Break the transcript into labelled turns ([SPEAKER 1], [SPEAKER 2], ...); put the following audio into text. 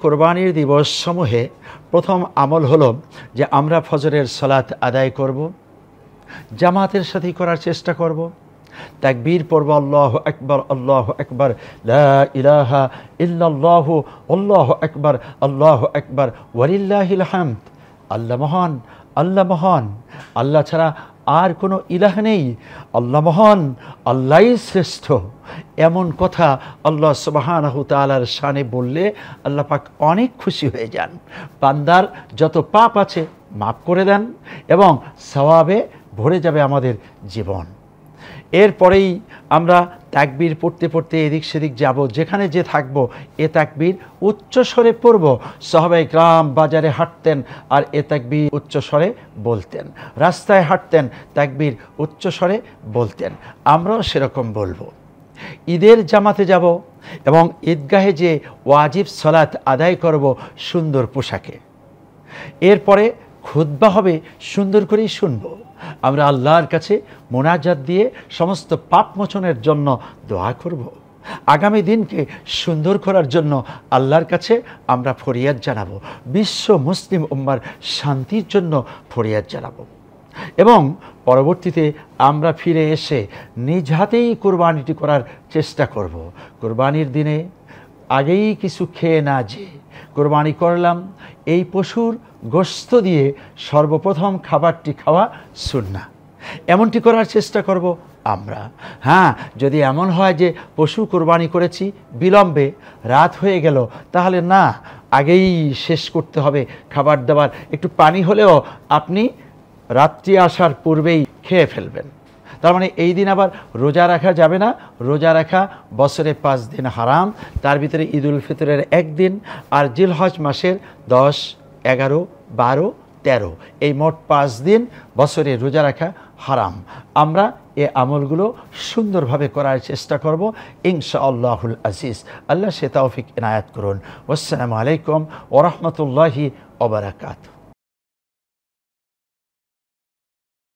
[SPEAKER 1] কোরবানির দিবস সমূহে প্রথম আমল হলো যে আমরা ফজরের সালাত আদায় করব, জামাতের সাথে করার চেষ্টা করব। তাকবীর পড়ব, আল্লাহু আকবার, আল্লাহু আকবার, লা ইলাহা ইল্লাল্লাহু, আল্লাহু আকবার, আল্লাহু আকবার, ওয়ালিল্লাহিল হামদ। আল্লাহ মহান, আল্লাহ মহান, আল্লাহ ছাড়া আর কোনো ইলাহ নেই, আল্লাহ মহান, আল্লাহই শ্রেষ্ঠ। এমন কথা আল্লাহ সুবহানাহু তাআলার শানে বললে আল্লাহ পাক অনেক খুশি হয়ে যান। বান্দার যত পাপ আছে মাফ করে দেন এবং সওয়াবে ভরে যাবে আমাদের জীবন। এরপরেই আমরা তাকবীর পড়তে পড়তে এদিক সেদিক যাব, যেখানে যে থাকব এ তাকবীর উচ্চস্বরে পড়ব। সাহাবায়ে কেরাম বাজারে হাঁটতেন আর এ তাকবীর উচ্চস্বরে বলতেন, রাস্তায় হাঁটতেন তাকবীর উচ্চস্বরে বলতেন। আমরাও সেরকম বলবো। ঈদের জামাতে যাব এবং ঈদগাহে যে ওয়াজিব সালাত আদায় করব সুন্দর পোশাকে। এরপরে খুতবা হবে, সুন্দর করেই শুনব। আমরা আল্লাহর কাছে মোনাজাত দিয়ে সমস্ত পাপ মোচনের জন্য দোয়া করব। আগামী দিনকে সুন্দর করার জন্য আল্লাহর কাছে আমরা ফরিয়াদ জানাবো। বিশ্ব মুসলিম উম্মার শান্তির জন্য ফরিয়াদ জানাবো এবং পরবর্তীতে আমরা ফিরে এসে নিজ হাতেই কোরবানিটি করার চেষ্টা করব। কোরবানির দিনে আগেই কিছু খেয়ে না যে কোরবানি করলাম, এই পশুর গোশত দিয়ে সর্বপ্রথম খাবারটি খাওয়া সুন্নাহ, এমনটি করার চেষ্টা করব আমরা। হ্যাঁ, যদি এমন হয় যে পশু কোরবানি করেছি বিলম্বে, রাত হয়ে গেল, তাহলে না, আগেই শেষ করতে হবে খাবার দাবার। একটু পানি হলেও আপনি রাত্রি আসার পূর্বেই খেয়ে ফেলবেন। তার মানে এই দিন আবার রোজা রাখা যাবে না। রোজা রাখা বছরে 5 দিন হারাম, তার ভিতরে ঈদুল ফিতরের একদিন আর জিলহজ মাসের 10, 11, 12, 13 এই মোট 5 দিন বছরে রোজা রাখা হারাম। আমরা এই আমলগুলো সুন্দরভাবে করার চেষ্টা করব ইনশাআল্লাহুল আজিজ। আল্লাহ সে তৌফিক ইনায়াত করুন। আসসালামু আলাইকুম ওয়া রাহমাতুল্লাহি ওয়া বারাকাতুহু।